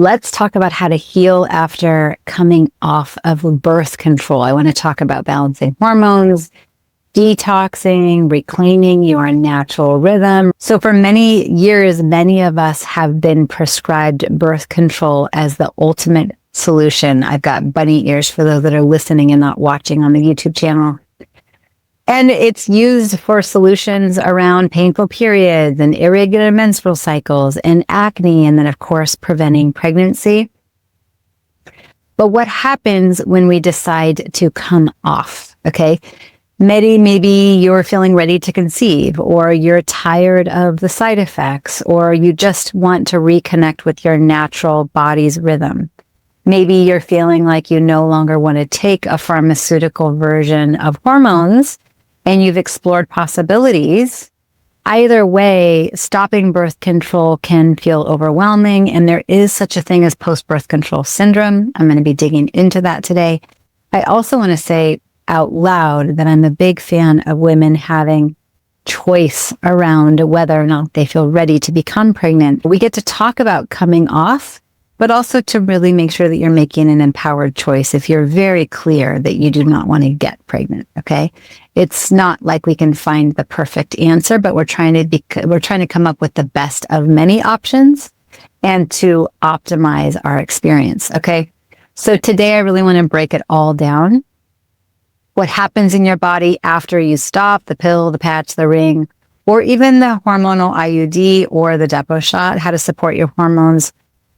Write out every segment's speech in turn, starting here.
let's talk about how to heal after coming off of birth control. I want to talk about balancing hormones, detoxing, reclaiming your natural rhythm. So for many years, many of us have been prescribed birth control as the ultimate solution. I've got bunny ears for those that are listening and not watching on the YouTube channel. And it's used for solutions around painful periods and irregular menstrual cycles and acne, and then, of course, preventing pregnancy. But what happens when we decide to come off? Okay. Maybe you're feeling ready to conceive, or you're tired of the side effects, or you just want to reconnect with your natural body's rhythm. Maybe you're feeling like you no longer want to take a pharmaceutical version of hormones and you've explored possibilities. Either way, stopping birth control can feel overwhelming, and there is such a thing as post-birth control syndrome. I'm going to be digging into that today. I also want to say out loud that I'm a big fan of women having choice around whether or not they feel ready to become pregnant. We get to talk about coming off, but also to really make sure that you're making an empowered choice if you're very clear that you do not want to get pregnant, okay? It's not like we can find the perfect answer, but we're trying to come up with the best of many options and to optimize our experience, okay? So today I really want to break it all down. What happens in your body after you stop the pill, the patch, the ring, or even the hormonal IUD or the depot shot, how to support your hormones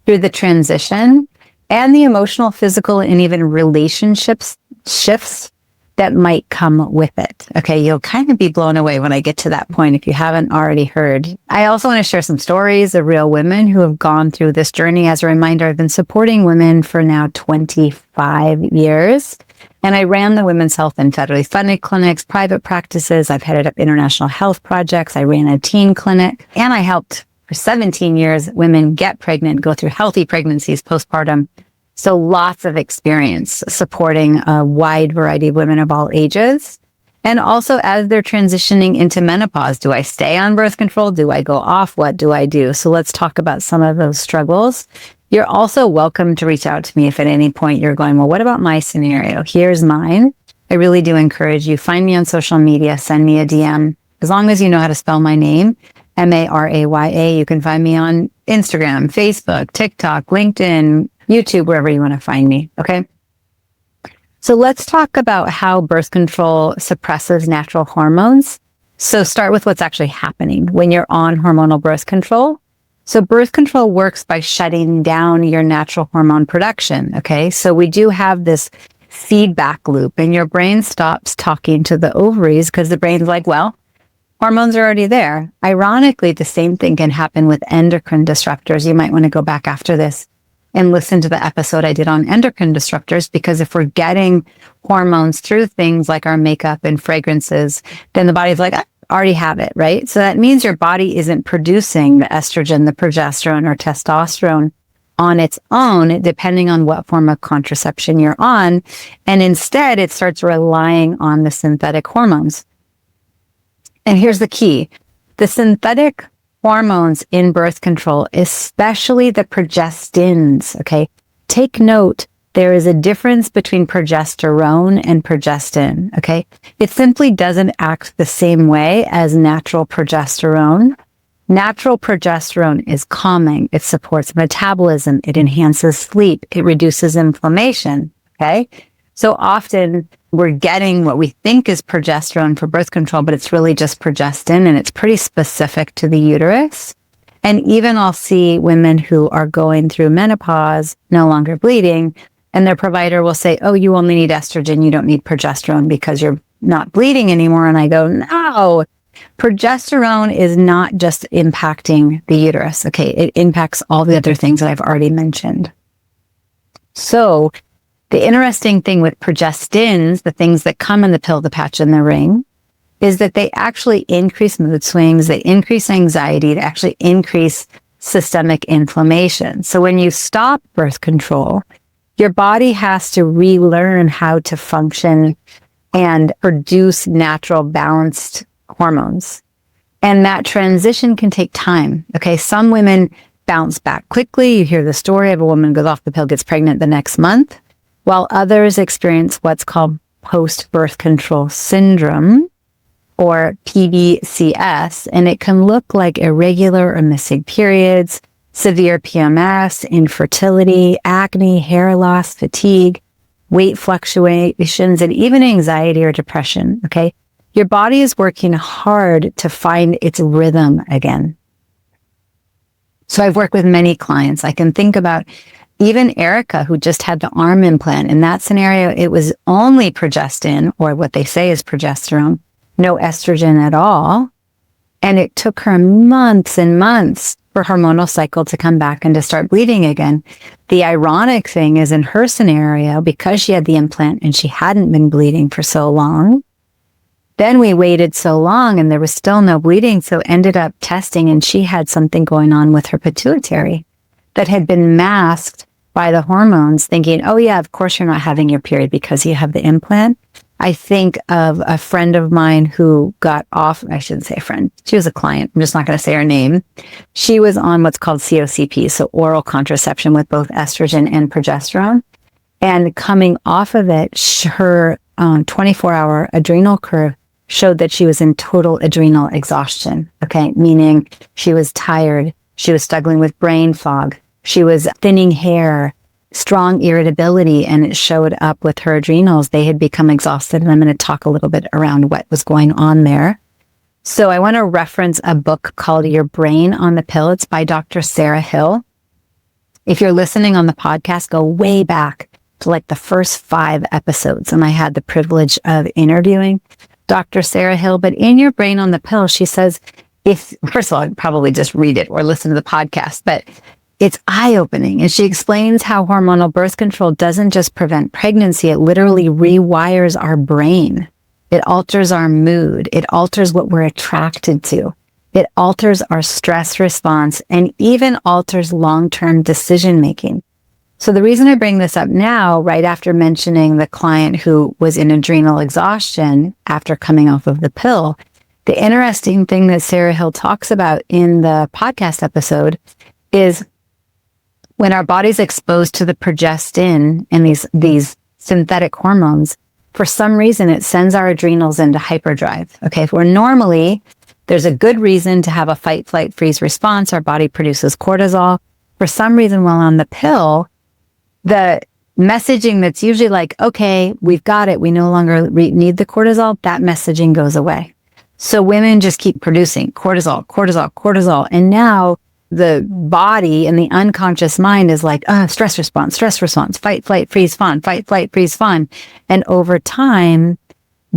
through the transition, and the emotional, physical, and even relationships shifts that might come with it. Okay, you'll kind of be blown away when I get to that point if you haven't already heard. I also want to share some stories of real women who have gone through this journey. As a reminder, I've been supporting women for now 25 years. And I ran the women's health and federally funded clinics, private practices. I've headed up international health projects. I ran a teen clinic, and I helped for 17 years women get pregnant, go through healthy pregnancies, postpartum. So lots of experience supporting a wide variety of women of all ages. And also as they're transitioning into menopause, do I stay on birth control? Do I go off? What do I do? So let's talk about some of those struggles. You're also welcome to reach out to me if at any point you're going, well, what about my scenario? Here's mine. I really do encourage you. Find me on social media. Send me a DM. As long as you know how to spell my name, Maraya. You can find me on Instagram, Facebook, TikTok, LinkedIn, YouTube, wherever you want to find me. Okay. So let's talk about how birth control suppresses natural hormones. So start with what's actually happening when you're on hormonal birth control. So birth control works by shutting down your natural hormone production. Okay. So we do have this feedback loop, and your brain stops talking to the ovaries because the brain's like, well, hormones are already there. Ironically, the same thing can happen with endocrine disruptors. You might want to go back after this and listen to the episode I did on endocrine disruptors, because if we're getting hormones through things like our makeup and fragrances, then the body's like, I already have it, right? So that means your body isn't producing the estrogen, the progesterone, or testosterone on its own, depending on what form of contraception you're on. And instead, it starts relying on the synthetic hormones. And here's the key. The synthetic hormones in birth control, especially the progestins, okay? Take note, there is a difference between progesterone and progestin, okay? It simply doesn't act the same way as natural progesterone. Natural progesterone is calming. It supports metabolism. It enhances sleep. It reduces inflammation, okay? So often we're getting what we think is progesterone for birth control, but it's really just progestin, and it's pretty specific to the uterus. And even I'll see women who are going through menopause, no longer bleeding, and their provider will say, oh, you only need estrogen. You don't need progesterone because you're not bleeding anymore. And I go, no, progesterone is not just impacting the uterus. Okay. It impacts all the other things that I've already mentioned. So the interesting thing with progestins, the things that come in the pill, the patch, and the ring, is that they actually increase mood swings, they increase anxiety, they actually increase systemic inflammation. So when you stop birth control, your body has to relearn how to function and produce natural balanced hormones. And that transition can take time. Okay. Some women bounce back quickly. You hear the story of a woman goes off the pill, gets pregnant the next month, while others experience what's called post-birth control syndrome, or PBCS, and it can look like irregular or missing periods, severe PMS, infertility, acne, hair loss, fatigue, weight fluctuations, and even anxiety or depression, okay? Your body is working hard to find its rhythm again. So I've worked with many clients. I can think about even Erica, who just had the arm implant. In that scenario, it was only progestin, or what they say is progesterone, no estrogen at all. And it took her months and months for hormonal cycle to come back and to start bleeding again. The ironic thing is, in her scenario, because she had the implant and she hadn't been bleeding for so long, then we waited so long and there was still no bleeding. So ended up testing, and she had something going on with her pituitary that had been masked by the hormones, thinking, oh yeah, of course you're not having your period because you have the implant. I think of a friend of mine who got off, I shouldn't say a friend, she was a client, I'm just not going to say her name. She was on what's called COCP, so oral contraception with both estrogen and progesterone. And coming off of it, her 24-hour adrenal curve showed that she was in total adrenal exhaustion, okay? Meaning she was tired, she was struggling with brain fog, she was thinning hair, strong irritability, and it showed up with her adrenals. They had become exhausted, and I'm going to talk a little bit around what was going on there. So I want to reference a book called Your Brain on the Pill. It's by Dr. Sarah Hill. If you're listening on the podcast, go way back to like the first 5 episodes, and I had the privilege of interviewing Dr. Sarah Hill. But in Your Brain on the Pill, she says, first of all, I'd probably just read it or listen to the podcast, but it's eye-opening. And she explains how hormonal birth control doesn't just prevent pregnancy, it literally rewires our brain. It alters our mood. It alters what we're attracted to. It alters our stress response and even alters long-term decision-making. So the reason I bring this up now, right after mentioning the client who was in adrenal exhaustion after coming off of the pill, the interesting thing that Sarah Hill talks about in the podcast episode is when our body's exposed to the progestin and these synthetic hormones, for some reason, it sends our adrenals into hyperdrive. Okay, where normally there's a good reason to have a fight, flight, freeze response. Our body produces cortisol. For some reason, while on the pill, the messaging that's usually like, okay, we've got it, we no longer need the cortisol, that messaging goes away. So women just keep producing cortisol, cortisol, cortisol. And now the body and the unconscious mind is like, stress response, fight, flight, freeze, fawn, fight, flight, freeze, fawn. And over time,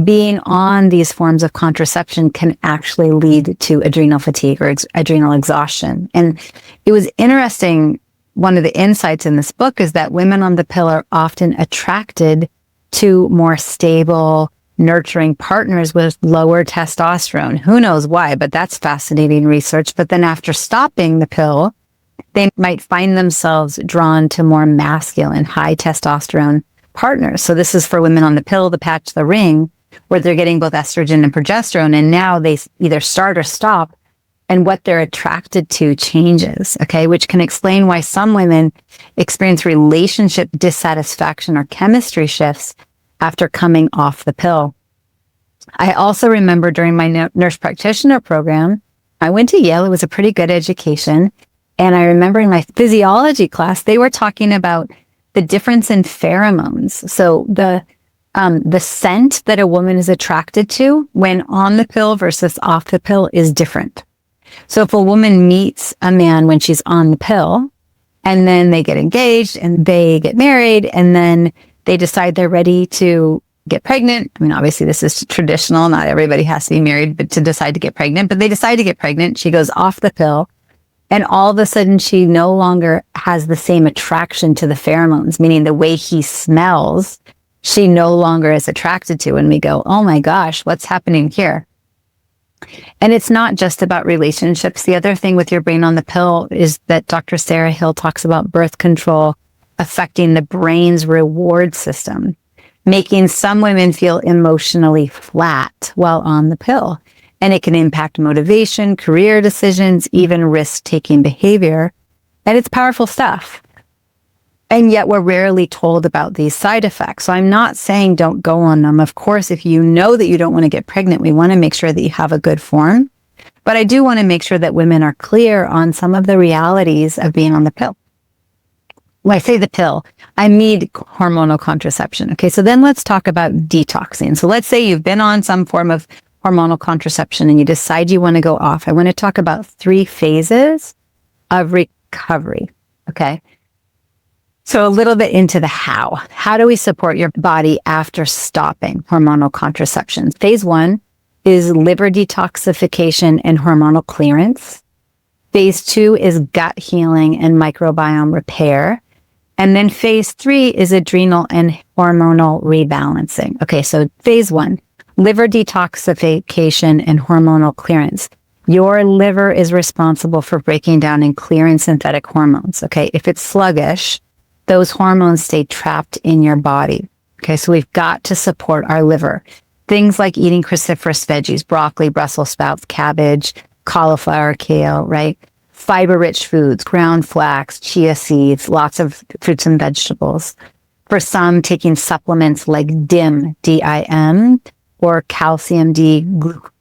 being on these forms of contraception can actually lead to adrenal fatigue or adrenal exhaustion. And it was interesting. One of the insights in this book is that women on the pill are often attracted to more stable, nurturing partners with lower testosterone. Who knows why, but that's fascinating research. But then after stopping the pill, they might find themselves drawn to more masculine, high testosterone partners. So this is for women on the pill, the patch, the ring, where they're getting both estrogen and progesterone. And now they either start or stop, and what they're attracted to changes, okay? Which can explain why some women experience relationship dissatisfaction or chemistry shifts after coming off the pill. I also remember during my nurse practitioner program, I went to Yale. It was a pretty good education. And I remember in my physiology class, they were talking about the difference in pheromones. So the scent that a woman is attracted to when on the pill versus off the pill is different. So if a woman meets a man when she's on the pill, and then they get engaged and they get married, and then they decide they're ready to get pregnant. I mean, obviously this is traditional. Not everybody has to be married, but to decide to get pregnant. But they decide to get pregnant. She goes off the pill. And all of a sudden, she no longer has the same attraction to the pheromones, meaning the way he smells, she no longer is attracted to. And we go, oh my gosh, what's happening here? And it's not just about relationships. The other thing with Your Brain on the Pill is that Dr. Sarah Hill talks about birth control affecting the brain's reward system, making some women feel emotionally flat while on the pill. And it can impact motivation, career decisions, even risk-taking behavior. And it's powerful stuff. And yet we're rarely told about these side effects. So I'm not saying don't go on them. Of course, if you know that you don't want to get pregnant, we want to make sure that you have a good form. But I do want to make sure that women are clear on some of the realities of being on the pill. When I say the pill, I mean hormonal contraception. Okay, so then let's talk about detoxing. So let's say you've been on some form of hormonal contraception and you decide you want to go off. I want to talk about 3 phases of recovery. Okay. So a little bit into the how. How do we support your body after stopping hormonal contraception? Phase 1 is liver detoxification and hormonal clearance. Phase 2 is gut healing and microbiome repair. And then phase 3 is adrenal and hormonal rebalancing. Okay, so phase 1, liver detoxification and hormonal clearance. Your liver is responsible for breaking down and clearing synthetic hormones. Okay, if it's sluggish, those hormones stay trapped in your body. Okay, so we've got to support our liver. Things like eating cruciferous veggies, broccoli, Brussels sprouts, cabbage, cauliflower, kale, right? Fiber-rich foods, ground flax, chia seeds, lots of fruits and vegetables. For some, taking supplements like DIM, D-I-M, or calcium D-glucarate,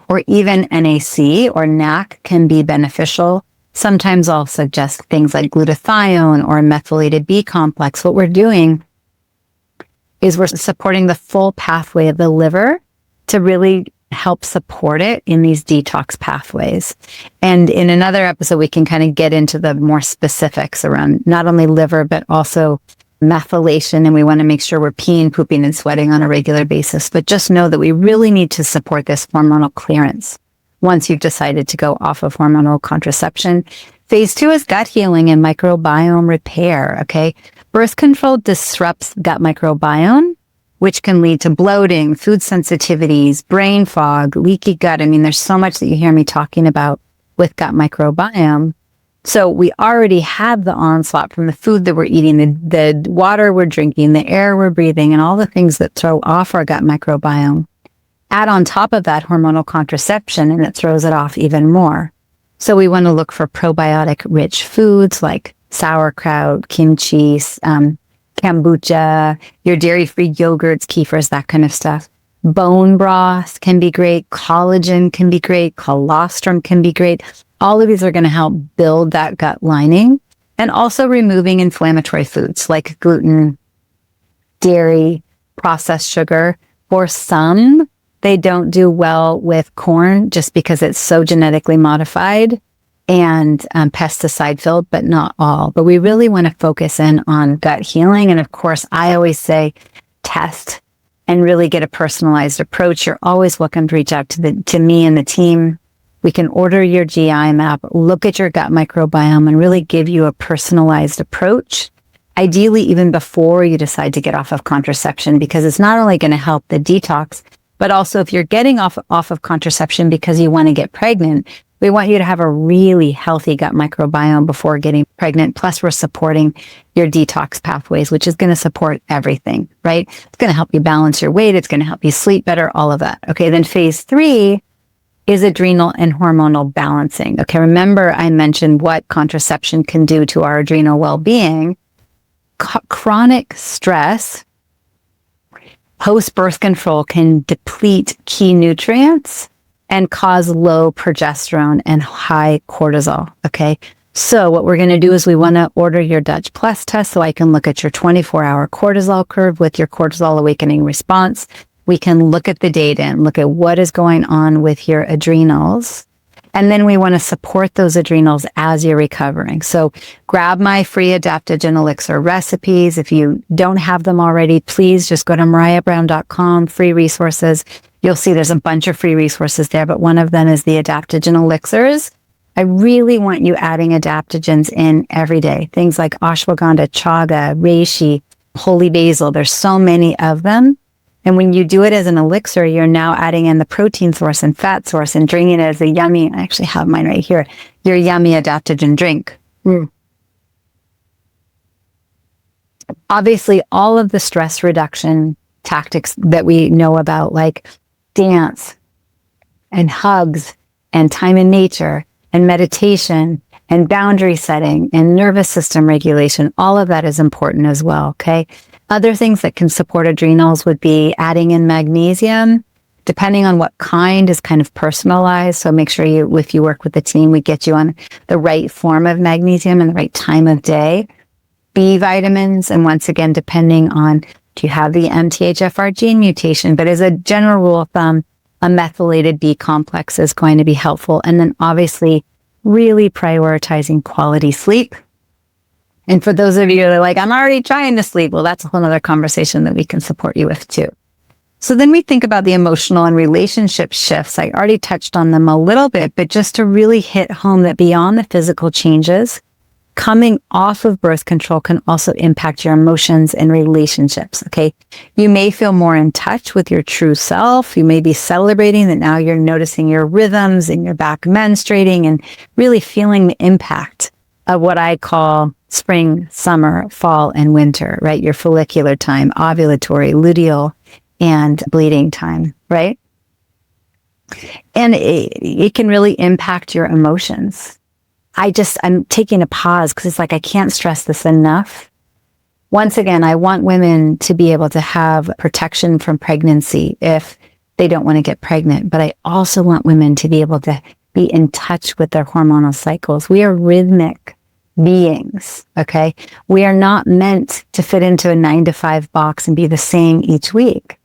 or even NAC or NAC can be beneficial. Sometimes I'll suggest things like glutathione or methylated B complex. What we're doing is we're supporting the full pathway of the liver to really help support it in these detox pathways. And in another episode, we can kind of get into the more specifics around not only liver, but also methylation. And we want to make sure we're peeing, pooping, and sweating on a regular basis. But just know that we really need to support this hormonal clearance once you've decided to go off of hormonal contraception. Phase 2 is gut healing and microbiome repair, okay? Birth control disrupts gut microbiome, which can lead to bloating, food sensitivities, brain fog, leaky gut. I mean, there's so much that you hear me talking about with gut microbiome. So we already have the onslaught from the food that we're eating, the water we're drinking, the air we're breathing, and all the things that throw off our gut microbiome. Add on top of that hormonal contraception, and it throws it off even more. So we want to look for probiotic-rich foods like sauerkraut, kimchi, kombucha, your dairy-free yogurts, kefirs, that kind of stuff. Bone broth can be great. Collagen can be great. Colostrum can be great. All of these are going to help build that gut lining, and also removing inflammatory foods like gluten, dairy, processed sugar. For some, they don't do well with corn just because it's so genetically modified and pesticide filled, but not all. But we really want to focus in on gut healing. And of course, I always say test and really get a personalized approach. You're always welcome to reach out to me and the team. We can order your GI map, look at your gut microbiome, and really give you a personalized approach. Ideally, even before you decide to get off of contraception, because it's not only going to help the detox, but also if you're getting off of contraception because you want to get pregnant, we want you to have a really healthy gut microbiome before getting pregnant. Plus, we're supporting your detox pathways, which is going to support everything, right? It's going to help you balance your weight. It's going to help you sleep better, all of that. Okay, then phase 3 is adrenal and hormonal balancing. Okay, remember I mentioned what contraception can do to our adrenal well-being. Chronic stress post-birth control can deplete key nutrients and cause low progesterone and high cortisol, okay? So what we're going to do is we want to order your Dutch Plus test so I can look at your 24-hour cortisol curve with your cortisol awakening response. We can look at the data and look at what is going on with your adrenals. And then we want to support those adrenals as you're recovering. So grab my free adaptogen elixir recipes. If you don't have them already, please just go to marayabrown.com, free resources. You'll see there's a bunch of free resources there, but one of them is the adaptogen elixirs. I really want you adding adaptogens in every day. Things like ashwagandha, chaga, reishi, holy basil. There's so many of them. And when you do it as an elixir, you're now adding in the protein source and fat source and drinking it as a yummy, I actually have mine right here, your yummy adaptogen drink. Obviously, all of the stress reduction tactics that we know about, like dance and hugs and time in nature and meditation and boundary setting and nervous system regulation. All of that is important as well, okay? Other things that can support adrenals would be adding in magnesium, depending on what kind is kind of personalized. So make sure if you work with the team, we get you on the right form of magnesium and the right time of day. B vitamins, and once again, depending on, do you have the MTHFR gene mutation? But as a general rule of thumb, a methylated B complex is going to be helpful. And then obviously really prioritizing quality sleep. And for those of you that are like, I'm already trying to sleep, well, that's a whole other conversation that we can support you with too. So then we think about the emotional and relationship shifts. I already touched on them a little bit, but just to really hit home that beyond the physical changes, coming off of birth control can also impact your emotions and relationships, okay? You may feel more in touch with your true self. You may be celebrating that now you're noticing your rhythms and you're back menstruating and really feeling the impact of what I call spring, summer, fall, and winter, right? Your follicular time, ovulatory, luteal, and bleeding time, right? And it can really impact your emotions. I'm taking a pause because it's like, I can't stress this enough. Once again, I want women to be able to have protection from pregnancy if they don't want to get pregnant. But I also want women to be able to be in touch with their hormonal cycles. We are rhythmic beings, okay? We are not meant to fit into a 9-to-5 box and be the same each week.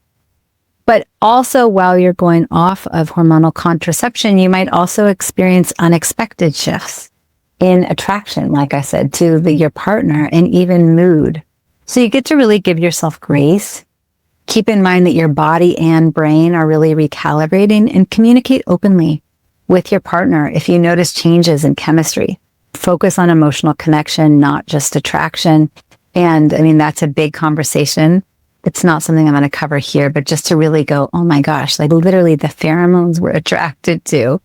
But also, while you're going off of hormonal contraception, you might also experience unexpected shifts in attraction, like I said, to your partner, and even mood. So you get to really give yourself grace. Keep in mind that your body and brain are really recalibrating, and communicate openly with your partner if you notice changes in chemistry. Focus on emotional connection, not just attraction. And I mean, that's a big conversation. It's not something I'm going to cover here, but just to really go, oh my gosh, like literally the pheromones we're attracted to.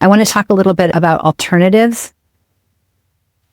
I want to talk a little bit about alternatives.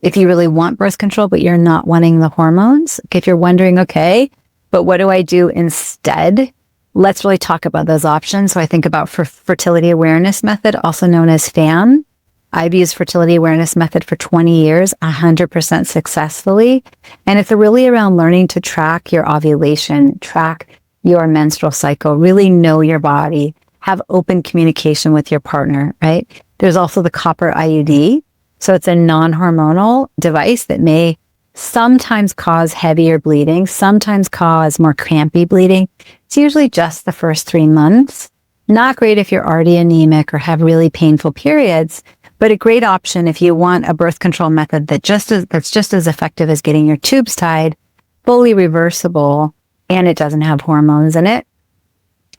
If you really want birth control, but you're not wanting the hormones, if you're wondering, okay, but what do I do instead? Let's really talk about those options. So I think about fertility awareness method, also known as FAM. I've used fertility awareness method for 20 years, 100% successfully. And it's really around learning to track your ovulation, track your menstrual cycle, really know your body, have open communication with your partner, right? There's also the copper IUD. So it's a non-hormonal device that may sometimes cause heavier bleeding, sometimes cause more crampy bleeding. It's usually just the first 3 months. Not great if you're already anemic or have really painful periods, but a great option if you want a birth control method that's just as effective as getting your tubes tied, fully reversible, and it doesn't have hormones in it.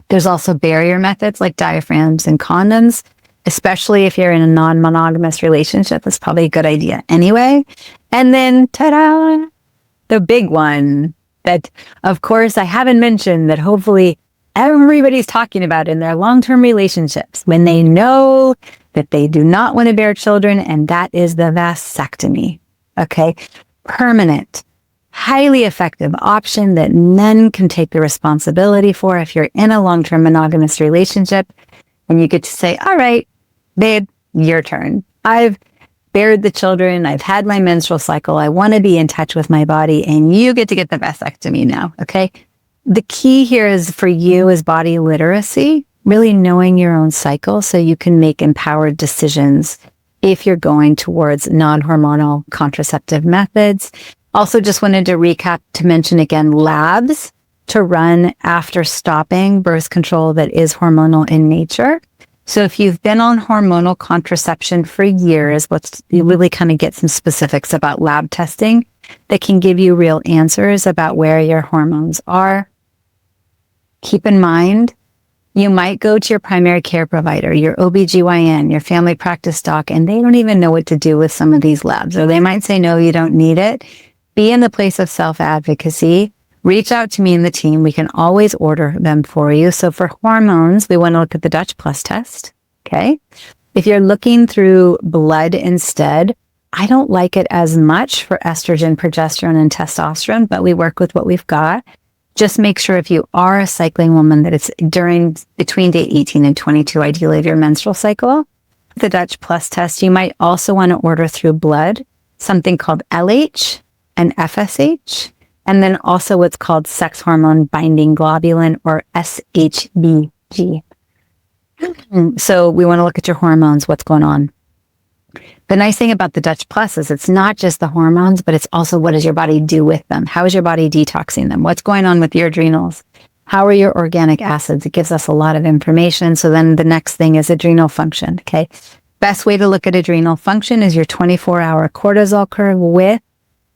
There's also barrier methods like diaphragms and condoms, especially if you're in a non-monogamous relationship. That's probably a good idea anyway. And then, ta-da, the big one that, of course, I haven't mentioned that hopefully everybody's talking about in their long-term relationships when they know that they do not want to bear children, and that is the vasectomy. Okay? Permanent, highly effective option that men can take the responsibility for if you're in a long-term monogamous relationship, and you get to say, all right, babe, your turn. I've bared the children. I've had my menstrual cycle. I want to be in touch with my body, and you get to get the vasectomy now. Okay. The key here is for you is body literacy, really knowing your own cycle so you can make empowered decisions if you're going towards non-hormonal contraceptive methods. Also, just wanted to recap to mention again, labs to run after stopping birth control that is hormonal in nature. So if you've been on hormonal contraception for years, you really kind of get some specifics about lab testing that can give you real answers about where your hormones are. Keep in mind, you might go to your primary care provider, your OBGYN, your family practice doc, and they don't even know what to do with some of these labs. Or they might say, no, you don't need it. Be in the place of self-advocacy. Reach out to me and the team. We can always order them for you. So for hormones, we want to look at the Dutch Plus test. Okay. If you're looking through blood instead, I don't like it as much for estrogen, progesterone, and testosterone, but we work with what we've got. Just make sure if you are a cycling woman that it's between day 18 and 22, ideally of your menstrual cycle. The Dutch Plus test, you might also want to order through blood, something called LH and FSH, and then also what's called sex hormone binding globulin, or SHBG. So we want to look at your hormones, what's going on. The nice thing about the Dutch Plus is it's not just the hormones, but it's also what does your body do with them? How is your body detoxing them? What's going on with your adrenals? How are your organic acids? It gives us a lot of information. So then the next thing is adrenal function, okay? Best way to look at adrenal function is your 24-hour cortisol curve with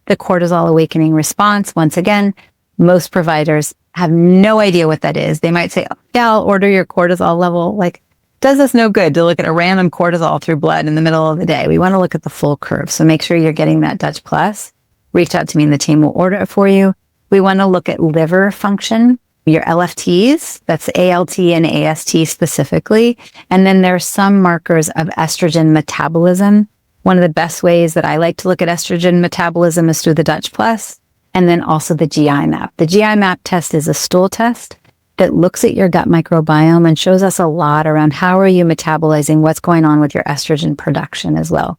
the cortisol awakening response. Once again, most providers have no idea what that is. They might say, oh, yeah, I'll order your cortisol level. Like, does us no good to look at a random cortisol through blood in the middle of the day. We want to look at the full curve. So make sure you're getting that Dutch Plus. Reach out to me and the team will order it for you. We want to look at liver function, your LFTs, that's ALT and AST specifically. And then there's some markers of estrogen metabolism. One of the best ways that I like to look at estrogen metabolism is through the Dutch Plus, and then also the GI map. The GI map test is a stool test that looks at your gut microbiome and shows us a lot around how are you metabolizing, what's going on with your estrogen production as well.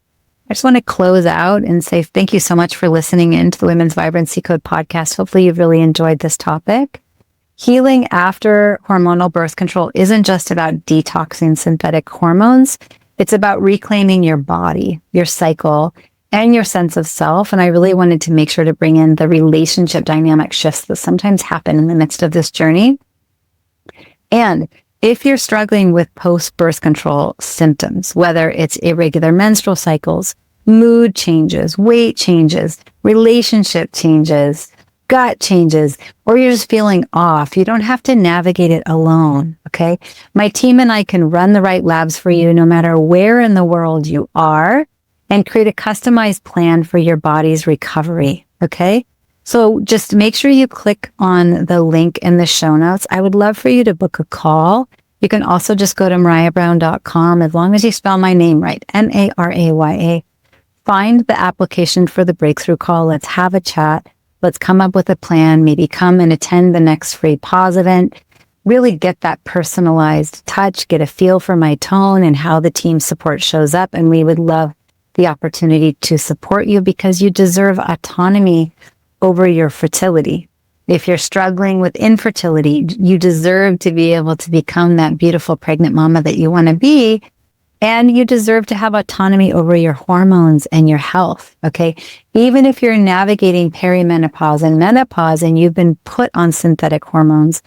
I just want to close out and say thank you so much for listening in to the Women's Vibrancy Code podcast. Hopefully you've really enjoyed this topic. Healing after hormonal birth control isn't just about detoxing synthetic hormones. It's about reclaiming your body, your cycle, and your sense of self. And I really wanted to make sure to bring in the relationship dynamic shifts that sometimes happen in the midst of this journey. And if you're struggling with post-birth control symptoms, whether it's irregular menstrual cycles, mood changes, weight changes, relationship changes, gut changes, or you're just feeling off, you don't have to navigate it alone, okay? My team and I can run the right labs for you no matter where in the world you are and create a customized plan for your body's recovery, okay? So just make sure you click on the link in the show notes. I would love for you to book a call. You can also just go to marayabrown.com, as long as you spell my name right, Maraya. Find the application for the breakthrough call. Let's have a chat. Let's come up with a plan. Maybe come and attend the next free pause event. Really get that personalized touch, get a feel for my tone and how the team support shows up. And we would love the opportunity to support you because you deserve autonomy over your fertility. If you're struggling with infertility, you deserve to be able to become that beautiful pregnant mama that you want to be. And you deserve to have autonomy over your hormones and your health, okay? Even if you're navigating perimenopause and menopause and you've been put on synthetic hormones,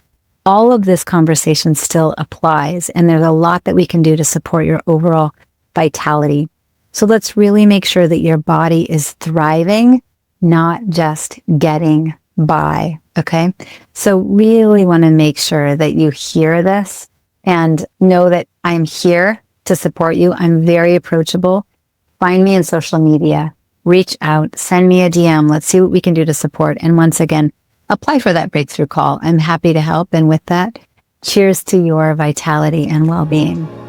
all of this conversation still applies. And there's a lot that we can do to support your overall vitality. So let's really make sure that your body is thriving, not just getting by, okay? So really want to make sure that you hear this and know that I'm here to support you. I'm very approachable. Find me on social media, reach out, send me a DM. Let's see what we can do to support. And once again, apply for that breakthrough call. I'm happy to help. And with that, cheers to your vitality and well-being.